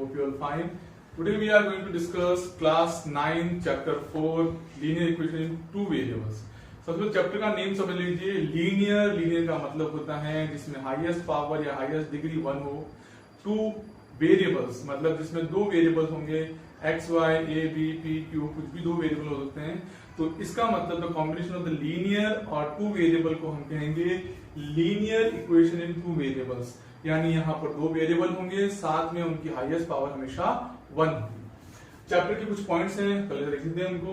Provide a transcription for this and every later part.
hope you all fine. Today we are going to discuss class 9 chapter 4 linear equation in two variables. सबसे chapter का name समझ लीजिए linear. Linear का मतलब होता है जिसमें हाईएस्ट पावर या हाईएस्ट डिग्री 1 हो. टू वेरिएबल्स मतलब जिसमें दो वेरिएबल्स होंगे x y a b p q, कुछ भी दो वेरिएबल हो सकते हैं. तो इसका मतलब कॉम्बिनेशन ऑफ द लीनियर और टू वेरिएबल को हम कहेंगे linear equation in two variables. यानी यहाँ पर दो वेरिएबल होंगे, साथ में उनकी हाईएस्ट पावर हमेशा 1 होगी. चैप्टर के कुछ पॉइंट्स हैं, पहले देख लेते हैं उनको.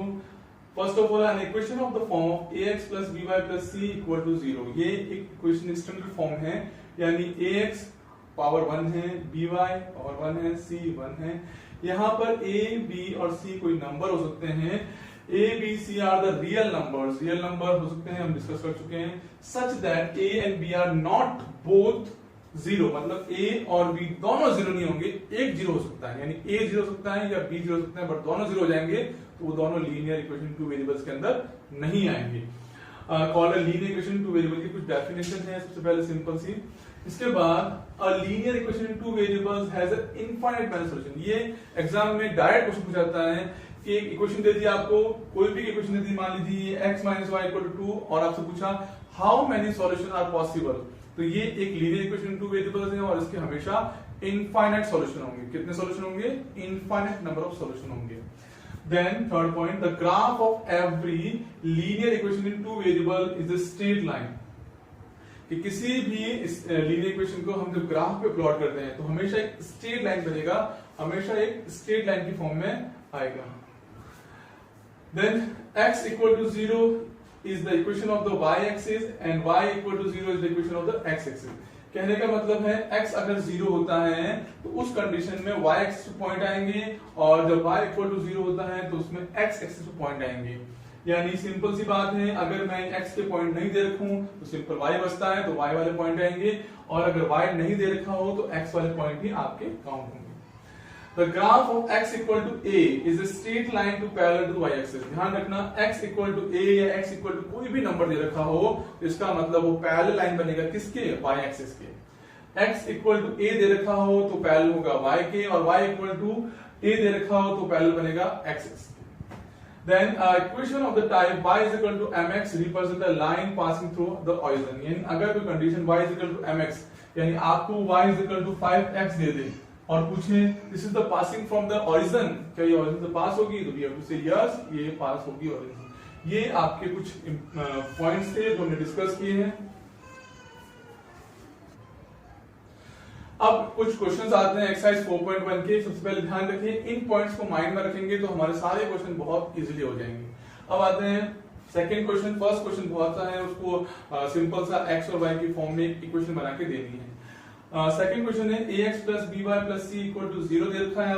First of all, an equation of the form of ax plus by plus c equal to 0. ये एक इक्वेशन स्टैंडर्ड फॉर्म है, यानी ax पावर 1 है, by पावर 1 है, c 1 है. यहाँ पर a, b और c कोई नंबर हो सकते हैं. a, b, c are the real numbers. Real number हो सकते हैं, हम डिस्कस कर चुके हैं. Such that a and b are not both 0, मतलब a और b दोनों 0 नहीं होंगे, एक 0 हो सकता है. यानी a 0 हो सकता है या b 0 हो सकता है, बट दोनों 0 हो जाएंगे तो वो दोनों लीनियर इक्वेशन टू वेरिएबल्स के अंदर नहीं आएंगे. Called linear equation two variable की कुछ डेफिनेशन है. सबसे पहले सिंपल सी. इसके बाद a linear equation in two variables has a infinite many solution. ये एग्जाम में डायरेक्ट क्वेश्चन पूछा जाता है कि एक इक्वेशन दे दी आपको, कोई भी इक्वेशन दे दी, मान लीजिए x - y = 2 और आपसे पूछा how many solution are possible. तो ये एक लीनियर इक्वेशन टू वेरिएबल्स है और इसके हमेशा इनफाइनाइट सॉल्यूशन होंगे. कितने सॉल्यूशन होंगे? इनफाइनाइट नंबर ऑफ सॉल्यूशन होंगे. Then third point, the graph of every linear equation in two variable is a straight line. कि किसी भी लीनियर इक्वेशन को हम जब ग्राफ पे प्लॉट करते हैं तो हमेशा एक स्ट्रेट लाइन बनेगा, हमेशा एक स्ट्रेट लाइन की फॉर्म में आएगा. Then x = 0 is the equation of the y axis and y = 0 is the equation of the x axis. कहने का मतलब है x अगर 0 होता है तो उस कंडीशन में y एक्सिस पे पॉइंट आएंगे, और जब y = 0 होता है तो उसमें x एक्सिस पे पॉइंट आएंगे. यानी सिंपल सी बात है, अगर मैं x के पॉइंट नहीं दे रखूं तो सिंपल y बचता है, तो y वाले पॉइंट आएंगे, और अगर y नहीं दे रखा हो तो x वाले पॉइंट ही आपके काउंट होंगे. The graph of x = a is a straight line to parallel to the y axis. ध्यान रखना, x = a या x = कोई भी नंबर दे रखा हो तो इसका मतलब वो पैरेलल लाइन बनेगा किसके? y एक्सिस के. x = a दे रखा हो तो पैरेलल होगा y के, और y = a दे रखा हो तो पैरेलल बनेगा x एक्सिस के. Then equation of the type y = mx represent a line passing through the origin. यानी अगर कोई कंडीशन y = mx, यानी आपको y = 5x दे दे और पूछे this is the passing from the origin, क्या ये ओरिजिन से पास होगी? तो वी हैव टू से यस, ये पास होगी ओरिजिन. ये आपके कुछ पॉइंट्स थे जो हमने डिस्कस किए हैं. अब कुछ क्वेश्चंस आते हैं एक्सरसाइज 4.1 के. सबसे पहले ध्यान रखिए, इन पॉइंट्स को माइंड में रखेंगे तो हमारे सारे क्वेश्चन बहुत इजीली हो जाएंगे. अब आते हैं सेकंड क्वेश्चन. फर्स्ट क्वेश्चन बहुत सा है, उसको सिंपल सा x और y की फॉर्म में इक्वेशन बना के देनी है. सेकंड क्वेश्चन है ax plus by plus c = 0 दे रखा है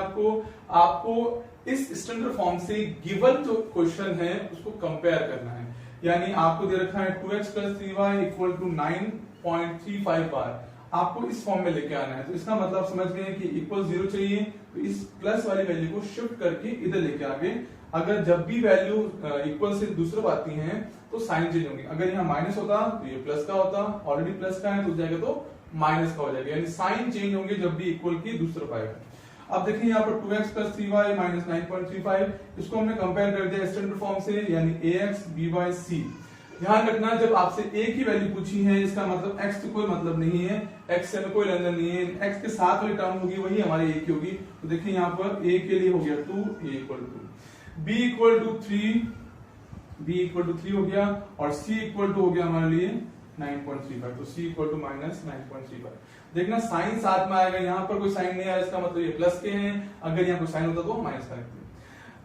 आपको इस स्टैंडर्ड फॉर्म से गिवन जो क्वेश्चन है उसको कंपेयर करना है. यानी आपको दे रखा है 2x plus 3y = 9.35 बार. आपको इस फॉर्म में लेके आना है. तो इसका मतलब समझ गए कि इक्वल 0 चाहिए, तो इस प्लस वाली वैल्यू को शिफ्ट करके इधर लेके आ गए. अगर जब भी वैल्यू इक्वल से दूसरे आती हैं तो साइन चेंज होंगे. अगर यहाँ माइनस होता तो ये प्लस का होता, ऑलरेडी प्लस का है तो जाएगा तो माइनस का हो जाएगा. यानी साइन चेंज होंगे जब भी इक्वल की दूसरा पाएगा. अब देखिए यहाँ पर 2x plus 3y - 9.35, इसको हमने कंपेयर कर दिया स्टैंडर्ड फॉर्म से, यानी ax by c. ध्यान रखना, जब आपसे a की वैल्यू पूछी है इसका मतलब x से कोई मतलब नहीं है, x से कोई लेना नहीं है. x के साथ वाली टर्म होगी वही हमारी a की होगी. तो देखिए यहाँ पर a के लिए हो गया 2, a = 2, b = 3 हो गया, और c = हो गया हमारे लिए 9.35. तो c = -9.35. देखना साइन साथ में आएगा, यहाँ पर कोई साइन नहीं आया, इसका मतलब ये प्लस के हैं. अगर यहाँ कोई साइन होता तो माइनस का रखते.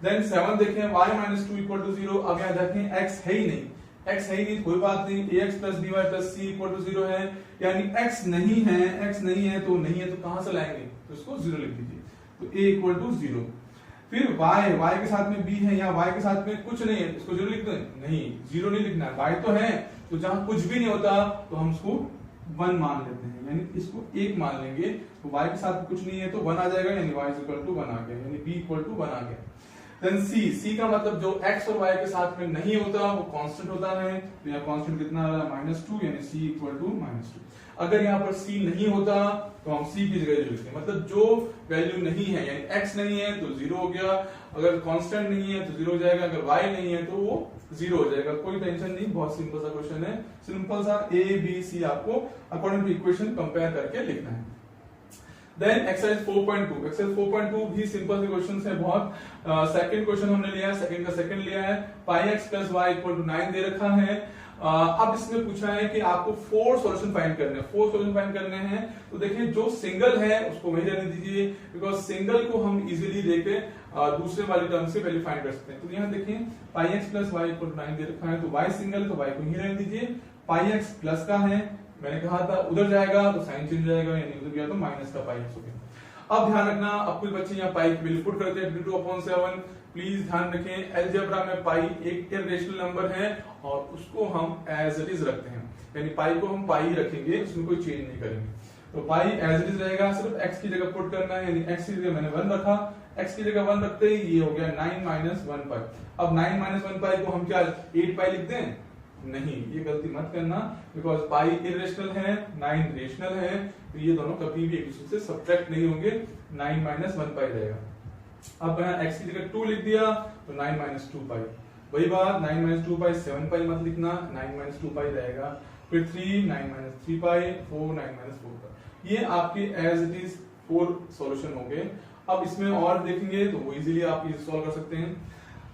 देन 7 देखें, y - 2 = 0. अब यहाँ देखें x है ही नहीं, x है ही नहीं, कोई बात नहीं. ax plus by plus c = 0 है, यानी x नहीं है, x नहीं है तो नहीं है, तो कहां से लाएंगे? तो इसको 0 लिख दीजिए. तो a = 0. फिर y के साथ में b है, यहाँ y के साथ में कुछ नहीं है, इसको 0 लिख दें? नहीं, 0 नहीं लिखना है. y तो है, तो जहां कुछ भी नहीं होता तो हम उसको 1 मान लेते हैं, यानी इसको 1 मान लेंगे. तो y के साथ कुछ नहीं है तो 1 आ जाएगा, यानी y = 1 आ गया, यानी b = 1 आ गया. देन सी का मतलब जो x और y के साथ में नहीं होता वो कांस्टेंट होता है, तो यहाँ कांस्टेंट कितना आ रहा है -2, यानी c इक्वल टू -2। अगर यहाँ पर c नहीं होता तो हम c की जगह लिखते हैं, मतलब जो वैल्यू नहीं है यानी x नहीं है तो 0 हो गया, अगर कांस्टेंट नहीं है तो 0 हो जाएगा, अगर y नहीं है तो वो 0 हो जाएगा। कोई टेंशन नहीं, बहुत सिंपल सा क्वेश्चन है, सिंपल सा a b c आपको अकॉर्डिंग टू इक्वेशन कंपेयर करके लिखना है। देन एक्सरसाइज 4.2, एक्सरसाइज 4.2 भी सिंपल से क्वेश्चन है बहुत। सेकंड क्वेश्चन हमने लिया है, सेकंड का सेकंड लिया है, pi x plus y equal to 9 दे रखा है। अब इसमें पूछा है कि आपको 4 सॉल्यूशन फाइंड करने हैं, 4 सॉल्यूशन फाइंड करने हैं। तो देखिए जो सिंगल है उसको वही रहने दीजिए, बिकॉज सिंगल को हम इजीली लेके दूसरे वाले टर्म से वैल्यू फाइंड कर सकते हैं। तो यहाँ देखिए pi x plus y equal to 9 दे रखा है, तो वाई सिंगल है तो वाई को ही रहने दीजिए। पाई एक्स प्लस का है, मैंने कहा था उधर जाएगा तो साइन चेंज जाएगा, यानी उधर गया तो माइनस का पाई एक्स हो गया। अब ध्यान रखना, अब कुछ बच्चे यहाँ पाई की वैल्यू पुट करते हैं 2/7। प्लीज ध्यान रखें, अलजेब्रा में पाई एक इरेशनल नंबर है और उसको हम एज इट इज रखते हैं, यानी पाई को हम पाई रखेंगे, उसमें कोई चेंज नहीं करेंगे। तो पाई एज इट इज रहेगा, सिर्फ एक्स की जगह पुट करना है, यानी एक्स की जगह मैंने 1 रखा, एक्स की जगह 1 रखते ही ये हो गया 9 माइनस 1 पाई। अब 9 माइनस 1 पाई को हम क्या 8 पाई लिख दें? नहीं, ये गलती मत करना, बिकॉज पाई इरेशनल है, 9 रेशनल है, तो ये दोनों कभी भी एक दूसरे से सब्ट्रैक्ट नहीं होंगे, 9 माइनस 1 पाई रहेगा। अब मैंने x की जगह 2 लिख दिया तो 9 माइनस 2 पाई, वही बात 9 माइनस 2 पाई 7 पाई मत लिखना, 9 माइनस 2 पाई रहेगा, फिर 3 9 माइनस 3 पाई 4 9 माइनस 4 पाई। ये आपके एज इट इज 4 सॉल्यूशन हो गए। अब इसमें और देखेंगे तो वो इजीली आप इसे सॉल्व कर सकते हैं।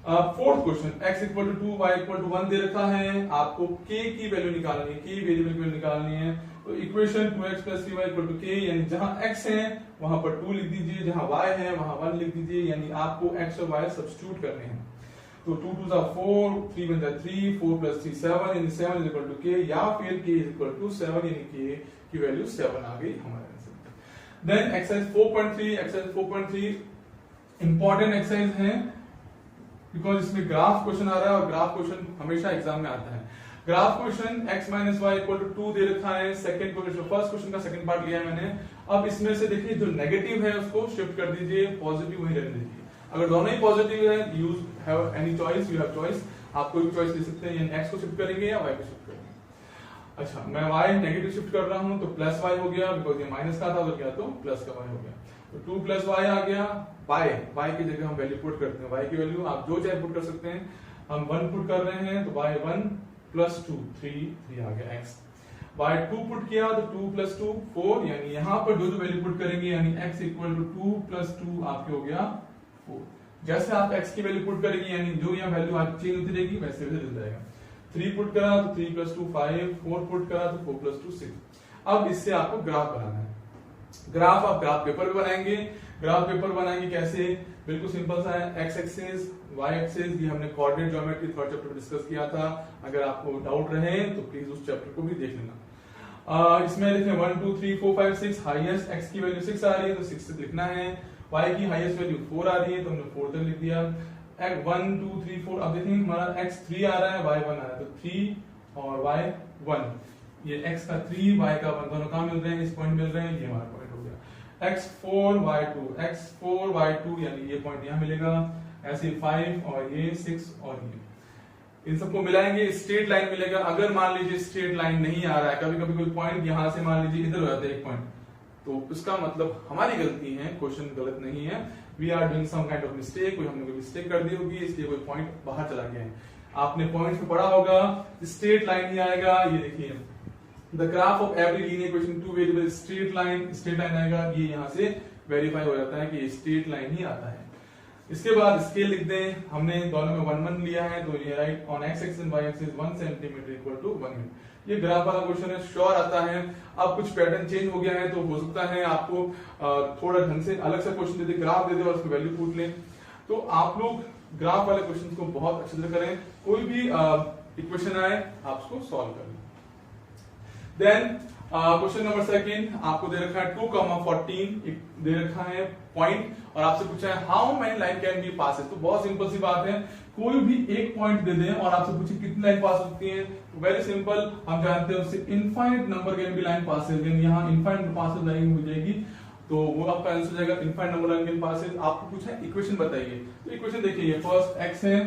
Fourth question, x equal to 2 y equal to 1 दे रखा है, आपको k की वैल्यू निकालनी है, k वेरिएबल की वैल्यू निकालनी है। तो equation 2x plus 3y equal to k, यानी जहां x है वहां पर 2 लिख दीजिए, जहां y है वहां 1 लिख दीजिए, यानी आपको x और y सब्स्टिट्यूट करने हैं। तो 2 2 जा 4, 3 1 जा 3, 4 प्लस 3 7, यानी 7 इज इक्वल टू k, या फिर k इज इक्वल टू 7, यानी k की वैल्यू 7 आ गई हमारे answer. Then exercise 4.3, exercise 4.3 important exercise है, बिकॉज इसमें ग्राफ क्वेश्चन आ रहा है और ग्राफ क्वेश्चन हमेशा एग्जाम में आता है। Graph question x minus y equal to 2 दे रखा है, सेकंड क्वेश्चन, फर्स्ट क्वेश्चन का सेकंड पार्ट लिया है मैंने। अब इसमें से देखिए जो नेगेटिव है उसको शिफ्ट कर दीजिए, पॉजिटिव वहीं रहने दीजिए। अगर दोनों ही पॉजिटिव है, you have any choice, you have choice, आप कोई भी चॉइस ले सकते हैं, यानी x को शिफ्ट करेंगे या y को शिफ्ट करेंगे। अच्छा, मैं y नेगेटिव शिफ्ट कर रहा हूं तो प्लस y हो गया, बिकॉज ये माइनस का था, उधर गया तो प्लस का y हो गया। तो 2 प्लस y आ गया, y की जगह हम वैल्यू पुट करते हैं, y की वैल्यू आप जो चाहे पुट कर सकते हैं, हम 1 पुट कर रहे हैं तो y 1 प्लस 2 3 आ गया x। y 2 पुट किया तो 2 प्लस 2 4, यानी यहाँ पर जो वैल्यू पुट करेंगे, यानी x इक्वल टू 2 प्लस 2 आपके हो गया 4। जैसे आप x की वैल्यू पुट करेंगे, यानी जो यहाँ वैल्यू आपकी चेंज होती रहेगी वैसे वैसे चल जाएगा। 3 पुट करा तो 3 प्लस 2 5, 4 पुट करा तो 4 प्लस 2 6। अब इससे आपको ग्राफ बनाना है। ग्राफ आप ग्राफ पेपर पे बनाएंगे। ग्राफ पेपर बनाएंगे कैसे? बिल्कुल सिंपल सा है, x एक्सिस y एक्सिस, ये हमने कोऑर्डिनेट ज्योमेट्री थर्ड चैप्टर में डिस्कस किया था। अगर आपको डाउट रहे तो प्लीज उस चैप्टर को भी देख लेना। इसमें लिखें 1 2 3 4 5 6, हाईएस्ट x की वैल्यू 6 आ रही है तो 6 से लिखना है, y की हाईएस्ट वैल्यू 4 आ रही है तो हमने 4 तक लिख दिया। 1 2 3 4, अब देखेंगे हमारा x 3 आ रहा है, y 1 आ रहा है, तो 3 और y 1, ये x का 3 y का 1 दोनों कहां मिल रहे हैं? इस पॉइंट मिल रहे हैं, ये हमारा पॉइंट हो गया। x4 y2, यानी ये पॉइंट यहां मिलेगा, ऐसे 5 और ये 6 और ये, इन सबको मिलाएंगे, स्ट्रेट लाइन मिलेगा। अगर मान लीजिए स्ट्रेट लाइन नहीं आ रहा है, कभी कभी कोई पॉइंट यहां से मान लीजिए इधर हो जाता है एक पॉइंट, तो इसका मतलब हमारी गलती है, क्वेश्चन गलत नहीं है, we are doing some kind of mistake, कोई हमने कोई मिस्टेक कर दी होगी, इसलिए कोई पॉइंट बाहर चला गया है। आपने पॉइंट्स में पढ़ा होगा, स्ट्रेट लाइन ही आएगा, ये देखिए the graph of every linear equation two variable straight line आएगा, ये यहाँ से वेरीफाई हो जाता है कि ये स्ट्रेट लाइन ही आता है। इसके बाद स्केल लिख दें, हमने दोनों में 1 1 लिया है, तो ये right on x axis and y axis 1 centimetre equal to 1 metre. ये ग्राफ वाला क्वेश्चन है, श्योर आता है। अब कुछ पैटर्न चेंज हो गया है तो हो सकता है आपको थोड़ा ढंग से अलग सा क्वेश्चन दे दे, ग्राफ दे दे और उसकी वैल्यू पूछ लें, तो आप लोग ग्राफ वाले क्वेश्चन को बहुत अच्छे से करें, कोई भी इक्वेशन आए आप उसको सॉल्व करें। देन क्वेश्चन नंबर सेकंड आपको दे रखा है 2,14 दे रखा है पॉइंट, और आपसे पूछा है how many line can be pass. तो बहुत सिंपल सी बात है, कोई भी एक पॉइंट दे दें और आपसे पूछे कितनी लाइन पास होती है, तो वेरी सिंपल, हम जानते हैं उससे infinite number can be line passes, यहाँ इनफाइनाइट पासेज लाइन हो जाएगी। तो वो आपका आंसर हो जाएगा इनफाइनाइट नंबर ऑफ लाइन के पास है। आपको पूछा है इक्वेशन बताइए, तो इक्वेशन देखिए फर्स्ट x है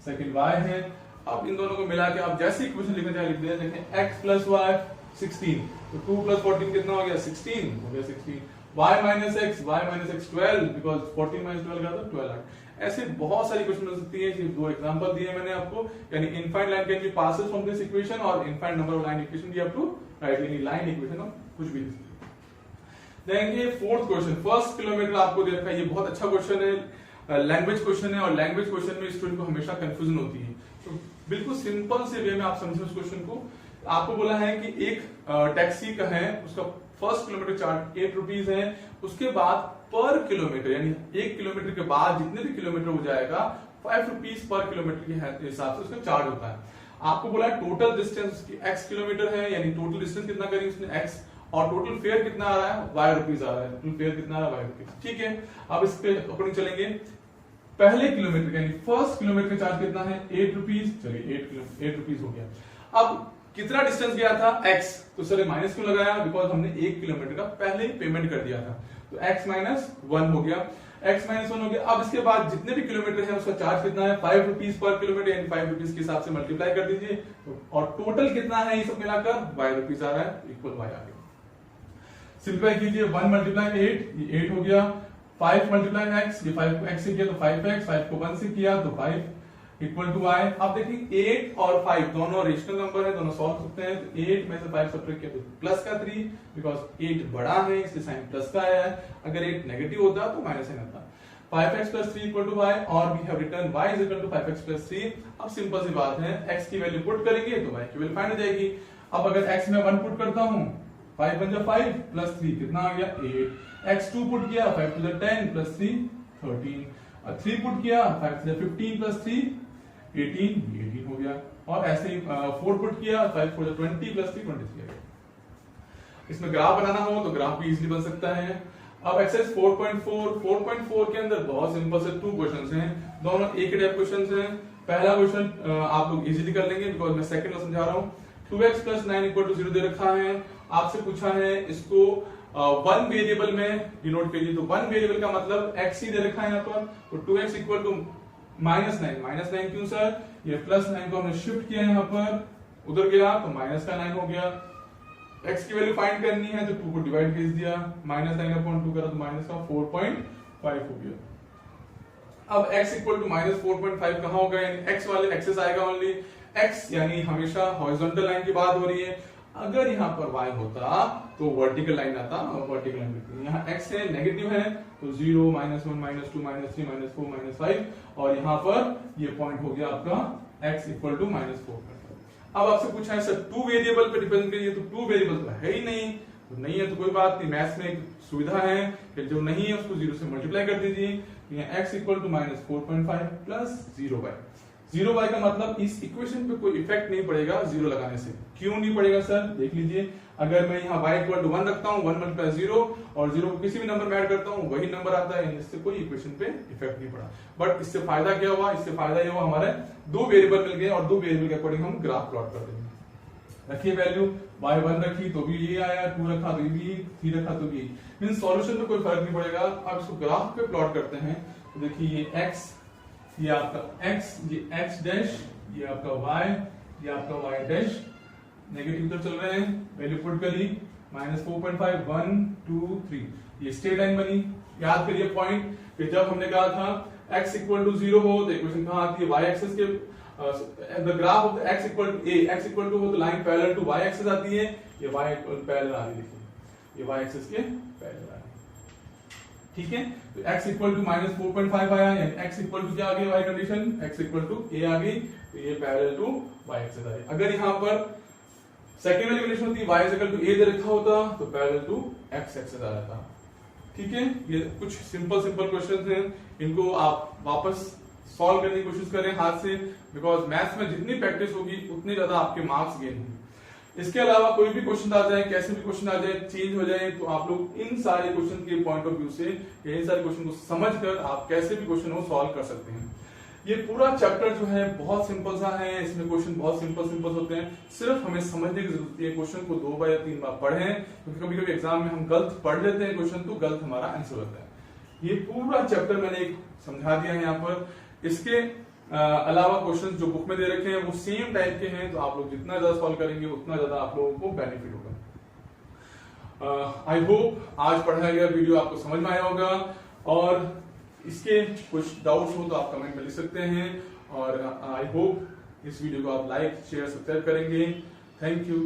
सेकंड y है। अब इन दोनों को मिला के आप जैसे इक्वेशन लिखना चाहे लिख दिया, देखिए x प्लस वाई 16, तो 2 प्लस 14 कितना हो गया 16 हो गया 16, y minus x 12 because 14 minus 12 का तो 12। ऐसे बहुत सारी क्वेश्चन हो सकती है। सिर्फ दो एग्जांपल दिए मैंने आपको, यानी infinite line can be passes from this equation और infinite number of line equation you have to write any line equation और कुछ भी। देखिए फोर्थ क्वेश्चन, फर्स्ट किलोमीटर आपको दे रखा है। ये बहुत अच्छा क्वेश्चन है, लैंग्वेज क्वेश्चन है, और लैंग्वेज क्वेश्चन में स्टूडेंट को हमेशा कंफ्यूजन होती है। तो बिल्कुल सिंपल से वे में आप समझे उस क्वेश्चन को। आपको बोला है कि एक टैक्सी का है, उसका फर्स्ट किलोमीटर चार्ज 8 रुपीज है, उसके बाद पर किलोमीटर यानी 1 किलोमीटर के बाद जितने भी किलोमीटर हो जाएगा 5 रुपीज पर किलोमीटर के हिसाब से उसका चार्ज होता है। आपको बोला है टोटल डिस्टेंस उसकी x किलोमीटर है, यानी टोटल डिस्टेंस कितना करी उसने x, और टोटल फेयर कितना आ रहा है y रुपीज आ रहा है, टोटल फेयर कितना आ रहा है y रुपीज। ठीक है, अब इसके अकॉर्डिंग चलेंगे। पहले किलोमीटर यानी फर्स्ट किलोमीटर का चार्ज कितना है 8 रुपीज, चलिए 8 रुपीज हो गया। अब कितना डिस्टेंस गया था x, तो सर माइनस क्यों लगाया, बिकॉज हमने 1 किलोमीटर का पहले ही पेमेंट कर दिया था, तो x माइनस 1 हो गया, x माइनस 1 हो गया। अब इसके बाद जितने भी किलोमीटर है उसका चार्ज कितना है 5 रुपीज पर किलोमीटर, यानी 5 रुपीज के हिसाब से मल्टीप्लाई कर दीजिए, और टोटल कितना है ये सब मिलाकर y रुपीज आ रहा है, इक्वल y आ गया। सिंपलीफाई कीजिए, 1 मल्टीप्लाई 8 ये 8 हो गया, 5 मल्टीप्लाई x ये 5 को x से किया तो 5x, 5 को 1 से किया तो 5 इक्वल टू y। अब देखिए 8 और 5 दोनों रेशनल नंबर है, दोनों सॉल्व करते हैं, तो 8 में से 5 सब्ट्रैक्ट किया तो प्लस का 3, बिकॉज 8 बड़ा है इसलिए साइन प्लस का आया है, अगर 8 नेगेटिव होता तो माइनस साइन आता। 5x plus 3 equal to y, और we have written y is equal to 5x plus 3। अब सिंपल सी बात है, x की वैल्यू पुट करेंगे तो y की वैल्यू फाइंड हो जाएगी। अब अगर x में 1 पुट करता हूं 5 बन जाए 5 प्लस 3 कितना आ गया 8, x 2 पुट किया 5 to the 10 प्लस 3 13, और 3 पुट किया 5 to the 15 प्लस 3 18 हो गया, और ऐसे ही 4 पुट किया 5 to the 20 प्लस 3 23 आ गया। इसमें ग्राफ बनाना हो तो ग्राफ भी इजीली बन सकता है। अब एक्सरसाइज 4.4 के अंदर बहुत सिंपल से 2 क्वेश्चंस हैं, दोनों एक ही टाइप क्वेश्चंस हैं। पहला क्वेश्चन आप लोग इजीली कर लेंगे बिकॉज मैं सेकंड में समझा रहा हूं। 2x plus 9 equal to 0 दे रखा है, आपसे पूछा है इसको वन वेरिएबल में डिनोट कीजिए, तो वन वेरिएबल का मतलब x ही दे रखा है यहाँ पर, तो 2x इक्वल टू -9 क्यों सर, ये +9 को हमने शिफ्ट किया यहाँ पर, उधर गया तो माइनस का 9 हो गया। x की वैल्यू फाइंड करनी है तो 2 को डिवाइड कर दिया, -9/2 करा तो माइनस का 4.5 हो गया। अब x इक्वल टू -4.5 कहां होगा, यानी x वाले एक्सेस आएगा ओनली, x यानी हमेशा हॉरिजॉन्टल लाइन की बात हो रही है। अगर यहाँ पर y होता तो वर्टिकल लाइन आता, और वर्टिकल लाइन लिखते, यहाँ x है नेगेटिव है तो 0 -1 -2 -3 -4 -5, और यहाँ पर ये पॉइंट हो गया आपका x इक्वल टू -4। अब आपसे पूछा है सर 2 वेरिएबल पे डिपेंड करिए, तो 2 वेरिएबल तो है ही नहीं, तो नहीं है तो कोई बात नहीं, मैथ्स में एक सुविधा है कि जो नहीं है उसको 0 से मल्टीप्लाई कर दीजिए, यहाँ x equal to -4.5 plus 0y का मतलब इस इक्वेशन पे कोई इफेक्ट नहीं पड़ेगा 0 लगाने से। क्यों नहीं पड़ेगा सर, देख लीजिए, अगर मैं यहाँ y इक्वल टू 1 रखता हूँ, 1 मल्टीप्लाई 0, और 0 को किसी भी नंबर में ऐड करता हूँ वही नंबर आता है, इससे कोई इक्वेशन पे इफेक्ट नहीं पड़ा। बट इससे फायदा क्या हुआ, इससे फायदा ये हुआ हमारे 2 वेरिएबल मिल गए, और 2 वेरिएबल के अकॉर्डिंग हम ग्राफ प्लॉट कर देंगे। रखिए वैल्यू, y1 रखी तो भी ये आया, 2 रखा तो भी, 3 रखा तो भी, मीन सॉल्यूशन में कोई फर्क नहीं पड़ेगा। अब इसको ग्राफ पे प्लॉट करते हैं, तो देखिए ये x, ये आपका x, ये x डैश, ये आपका y, ये आपका y डैश, नेगेटिव तो चल रहे हैं, वैल्यू पुट करी -4.5 1 2 3, ये स्ट्रेट लाइन बनी। याद करिए पॉइंट कि जब हमने कहा था x इक्वल टू 0 हो तो इक्वेशन कहां आती है, y एक्सिस के the graph of x equal to a, x equal to हो तो line parallel to y axis आती है, ये y इक्वल पैरेलल आ रही है, देखिए ये y एक्सिस के पैरेलल आ रही है। ठीक है, तो x इक्वल टू -4.5 आया, यानी x इक्वल टू क्या आ गया, y condition x equal to a आ गई, तो ये पैरेलल टू y एक्सिस आ रही। अगर यहाँ पर सेकंड वाली कंडीशन होती y इक्वल टू a दे रखा होता तो पैरेलल टू x एक्सिस आ जाता। ठीक है, ये कुछ सिंपल क्वेश्चंस हैं, इनको आप वापस सॉल्व करने की कोशिश करें हाथ से, बिकॉज मैथ्स में जितनी प्रैक्टिस होगी उतने ज्यादा आपके मार्क्स गेन होंगे। इसके अलावा कोई भी क्वेश्चन आ जाए, कैसे भी क्वेश्चन आ जाए, चेंज हो जाए, तो आप लोग इन सारे क्वेश्चन के पॉइंट ऑफ व्यू से, इन सारे क्वेश्चन को समझकर आप कैसे भी क्वेश्चन को सॉल्व कर सकते हैं। ये पूरा चैप्टर जो है बहुत सिंपल सा है, इसमें क्वेश्चन बहुत सिंपल होते हैं, सिर्फ हमें समझने की जरूरत है। क्वेश्चन को 2 बार या 3 बार पढ़ें, क्योंकि कभी कभी एग्जाम में हम गलत पढ़ लेते हैं क्वेश्चन, तो गलत हमारा आंसर होता है। ये पूरा चैप्टर मैंने समझा दिया है यहाँ पर। इसके अलावा क्वेश्चन जो बुक में दे रखे हैं वो सेम टाइप के हैं, तो आप लोग जितना ज्यादा सॉल्व करेंगे उतना ज्यादा आप लोगों को बेनिफिट होगा। आई होप आज पढ़ाया गया वीडियो आपको समझ में आया होगा, और इसके कुछ डाउट्स हो तो आप कमेंट में लिख सकते हैं, और आई होप इस वीडियो को आप लाइक शेयर सब्सक्राइब करेंगे। Thank you.